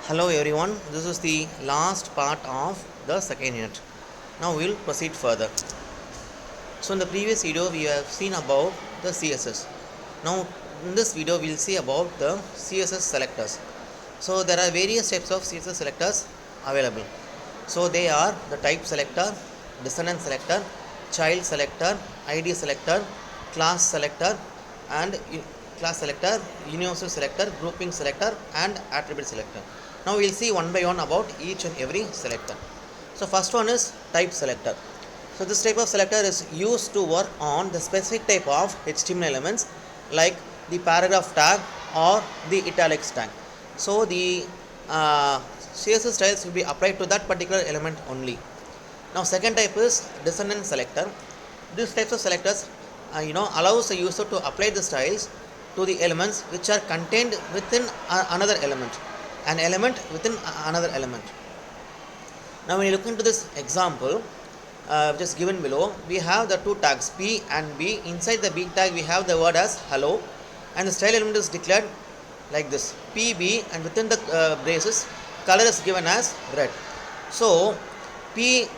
Hello everyone, this is the last part of the second unit. Now we will proceed further. So in the previous video we have seen about the CSS. Now in this video we will see about the CSS selectors. So there are various types of CSS selectors available. So they are the type selector, descendant selector, child selector, ID selector, class selector and class selector, universal selector, grouping selector and attribute selector. Now we will see one by one about each and every selector. So first one is type selector. So this type of selector is used to work on the specific type of HTML elements like the paragraph tag or the italics tag. So the CSS styles will be applied to that particular element only. Now second type is descendant selector. These types of selectors allows the user to apply the styles to the elements which are contained within another element, an element within another element. Now when you look into this example which is given below, we have the two tags P and B. Inside the B tag we have the word as hello and the style element is declared like this PB, and within the braces color is given as red. So P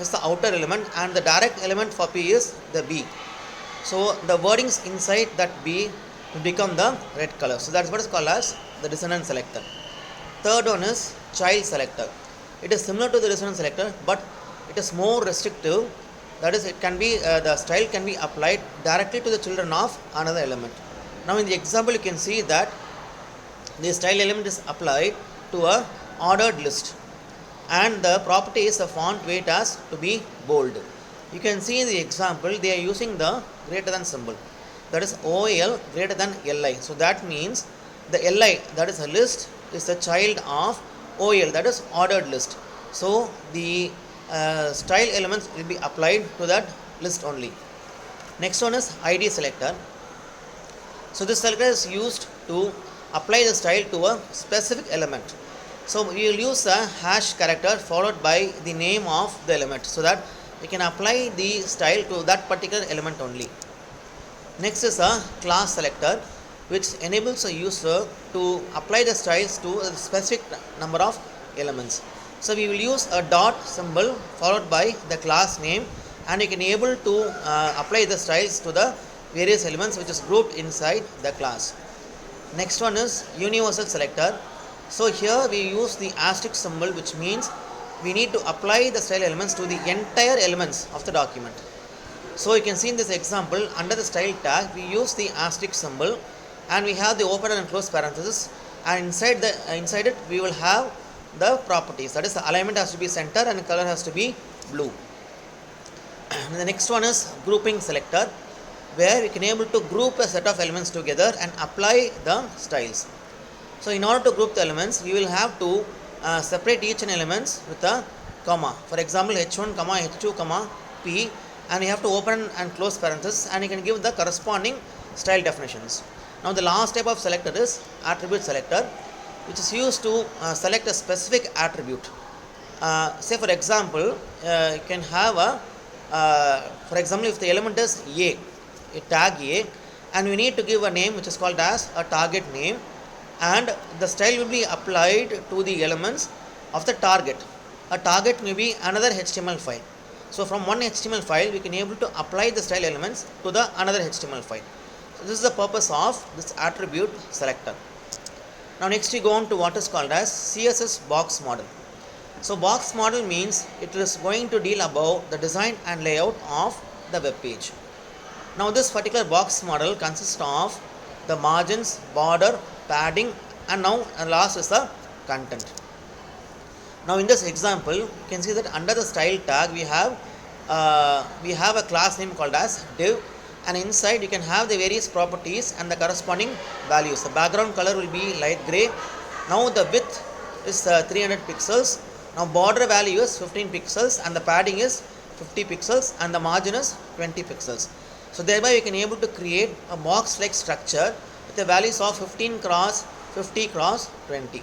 is the outer element and the direct element for P is the B. So the wordings inside that B will become the red color. So that's what is called as the descendant selector. Third one is child selector. It is similar to the descendant selector, but it is more restrictive. That is, it can be the style can be applied directly to the children of another element. Now in the example you can see that the style element is applied to a ordered list and the property is the font weight as to be bold. You can see in the example they are using the greater than symbol, that is OL greater than LI. So that means the LI, that is a list, is the child of OL, that is ordered list. So the style elements will be applied to that list only. Next one is ID selector. So this selector is used to apply the style to a specific element. So we will use a hash character followed by the name of the element so that we can apply the style to that particular element only. Next is a class selector, which enables a user to apply the styles to a specific number of elements. So we will use a dot symbol followed by the class name, and you can able to apply the styles to the various elements which is grouped inside the class. Next one is universal selector. So here we use the asterisk symbol, which means we need to apply the style elements to the entire elements of the document. So you can see in this example, under the style tag we use the asterisk symbol and we have the open and close parenthesis, and inside it we will have the properties, that is the alignment has to be center and the color has to be blue. And the next one is grouping selector, where we can able to group a set of elements together and apply the styles. So in order to group the elements, we will have to separate each and elements with a comma. For example, h1, h2, p, and you have to open and close parenthesis, and you can give the corresponding style definitions. Now the last type of selector is attribute selector, which is used to select a specific attribute. Say for example, you can have for example, if the element is a tag A, and we need to give a name which is called as a target name, and the style will be applied to the elements of the target. A target may be another HTML file. So from one HTML file we can able to apply the style elements to the another HTML file. So this is the purpose of this attribute selector. Now next we go on to what is called as CSS box model. So box model means it is going to deal about the design and layout of the web page. Now this particular box model consists of the margins, border, padding, and now last is the content. Now in this example you can see that under the style tag we have a class name called as div, and inside you can have the various properties and the corresponding values. The background color will be light gray. Now the width is 300 pixels. Now border value is 15 pixels and the padding is 50 pixels and the margin is 20 pixels. So thereby we can able to create a box like structure with the values of 15 cross 50 cross 20.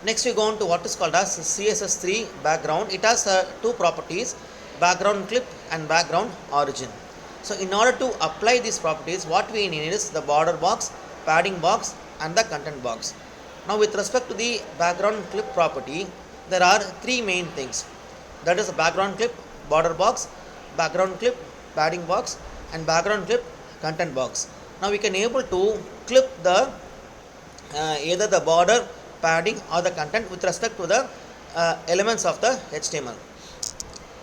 Next we go on to what is called as CSS3 background. It has two properties, background clip and background origin. So in order to apply these properties, what we need is the border box, padding box and the content box. Now with respect to the background clip property, there are three main things. That is background clip border box, background clip padding box, and background clip content box. Now we can able to clip the either the border, padding, or the content with respect to the elements of the HTML.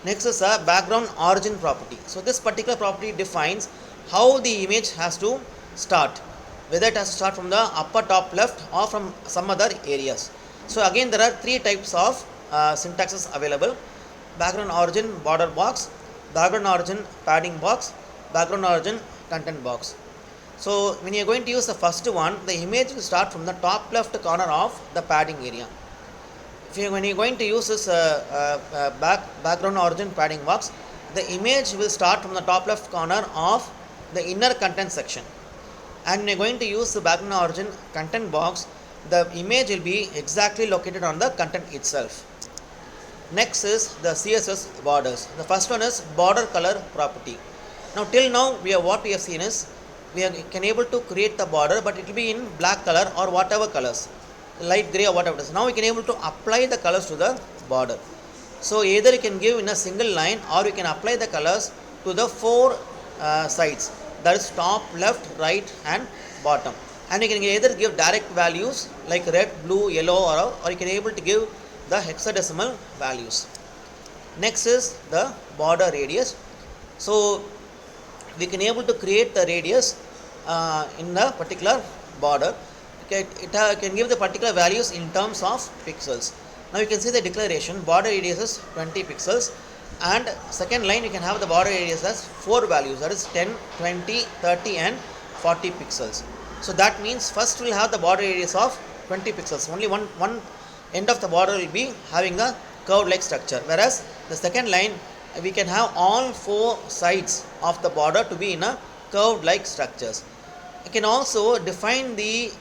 Next is a background origin property. So this particular property defines how the image has to start, whether it has to start from the upper top left or from some other areas. So again there are three types of syntaxes available: background origin border box, background origin padding box, background origin content box. So when you are going to use the first one, the image will start from the top left corner of the padding area. When you are going to use this background origin padding box, the image will start from the top left corner of the inner content section. And when you are going to use the background origin content box, the image will be exactly located on the content itself. Next is the CSS borders. The first one is border color property. Now till now what we have seen is we can able to create the border, but it will be in black color or whatever colors, light gray or whatever it is. Now we can able to apply the colors to the border. So either you can give in a single line, or you can apply the colors to the four sides, that is top, left, right, and bottom. And you can either give direct values like red, blue, yellow, or you can able to give the hexadecimal values. Next is the border radius. So we can able to create the radius in the particular border. It can give the particular values in terms of pixels. Now you can see the declaration: border radius is 20 pixels, and second line you can have the border radius as 4 values, that is 10, 20, 30, and 40 pixels. So that means first we'll have the border radius of 20 pixels. Only one end of the border will be having a curved like structure, whereas the second line we can have all four sides of the border to be in a curved like structures. You can also define the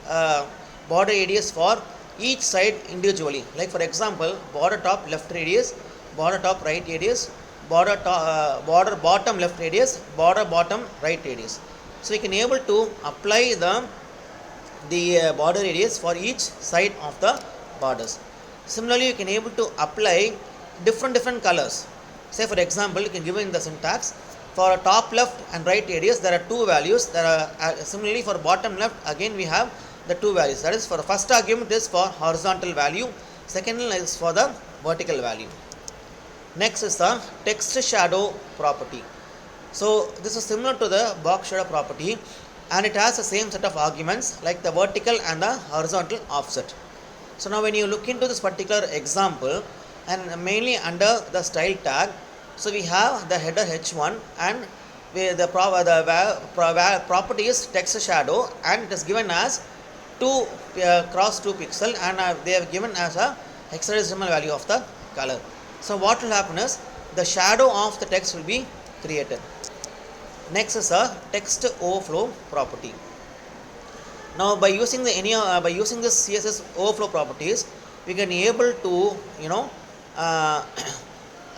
border radius for each side individually. Like for example, border top left radius, border top right radius, border bottom left radius, border bottom right radius. So you can able to apply the border radius for each side of the borders. Similarly, you can able to apply different colors. Say for example, you can give in the syntax for a top left and right radius there are two values. There are similarly for bottom left again we have the two values. That is, for the first argument is for horizontal value, second is for the vertical value. Next is the text shadow property. So this is similar to the box shadow property, and it has the same set of arguments like the vertical and the horizontal offset. So now when you look into this particular example, and mainly under the style tag, so we have the header h1, and the property is text shadow, and it is given as 2 cross 2 pixel, and they have given as a hexadecimal value of the color. So what will happen is the shadow of the text will be created. Next is a text overflow property. Now by using the CSS overflow properties, we can able to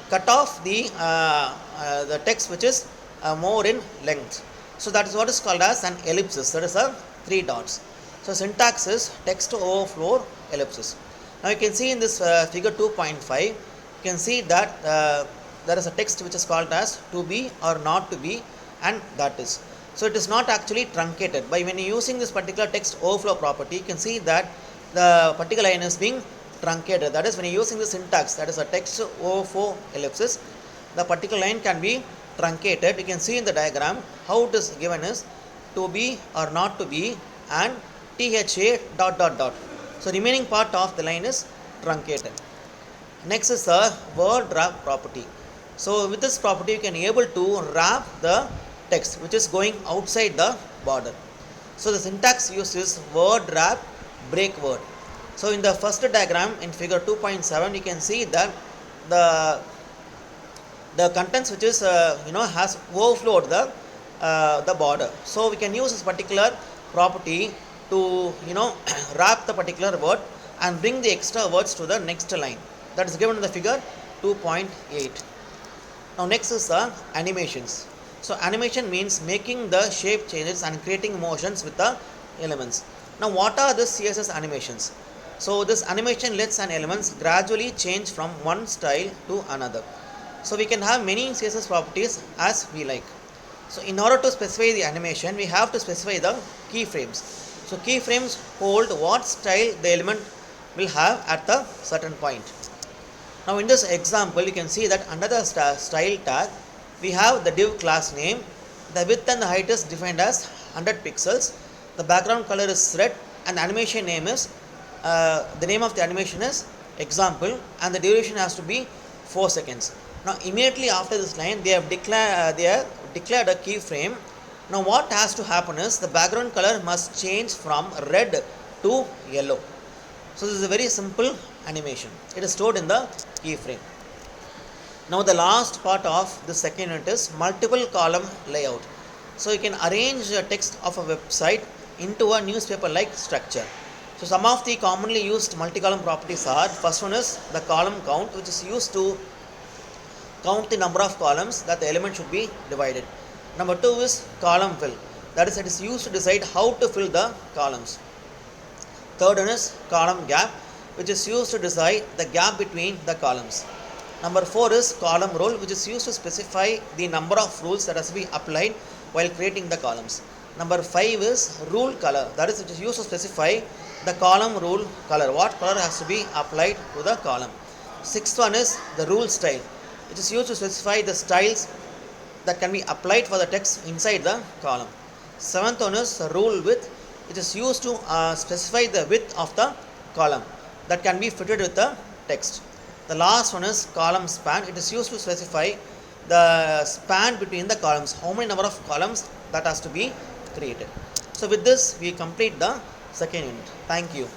cut off the text which is more in length. So that is what is called as an ellipsis. That is a 3 dots. So syntax is text overflow ellipsis. Now you can see in this figure 2.5, you can see that there is a text which is called as to be or not to be, and that is. So it is not actually truncated. By when you using this particular text overflow property, you can see that the particular line is being truncated. That is, when you using the syntax, that is a text overflow ellipsis, the particular line can be truncated. You can see in the diagram how it is given is to be or not to be and tha ... So remaining part of the line is truncated. Next is the word wrap property. So with this property you can able to wrap the text which is going outside the border. So the syntax uses word wrap break word. So in the first diagram in figure 2.7 you can see that the contents which is has overflowed the border. So we can use this particular property to wrap the particular word and bring the extra words to the next line. That is given in the figure 2.8. Now next is the animations. So animation means making the shape changes and creating motions with the elements. Now what are the CSS animations? So this animation lets an elements gradually change from one style to another. So we can have many CSS properties as we like. So in order to specify the animation, we have to specify the keyframes. So keyframes hold what style the element will have at the certain point. Now in this example, you can see that under the style tag, we have the div class name. The width and the height is defined as 100 pixels. The background color is red, and the animation name is the name of the animation is example, and the duration has to be 4 seconds. Now immediately after this line, they have declared a keyframe. Now what has to happen is the background color must change from red to yellow. So this is a very simple animation. It is stored in the keyframe. Now the last part of the second unit is multiple column layout. So you can arrange the text of a website into a newspaper like structure. So some of the commonly used multi-column properties are, first one is the column count, which is used to count the number of columns that the element should be divided. Number 2 is column fill, that is, it is used to decide how to fill the columns. Third one is column gap, which is used to decide the gap between the columns. Number 4 is column rule, which is used to specify the number of rules that has to be applied while creating the columns. Number 5 is rule color, that is, it is used to specify the column rule color, what color has to be applied to the column. Sixth one is the rule style, which is used to specify the styles that can be applied for the text inside the column. Seventh one is the rule width, which is used to specify the width of the column that can be fitted with the text. The last one is column span. It is used to specify the span between the columns, how many number of columns that has to be created. So with this, we complete the second unit. Thank you.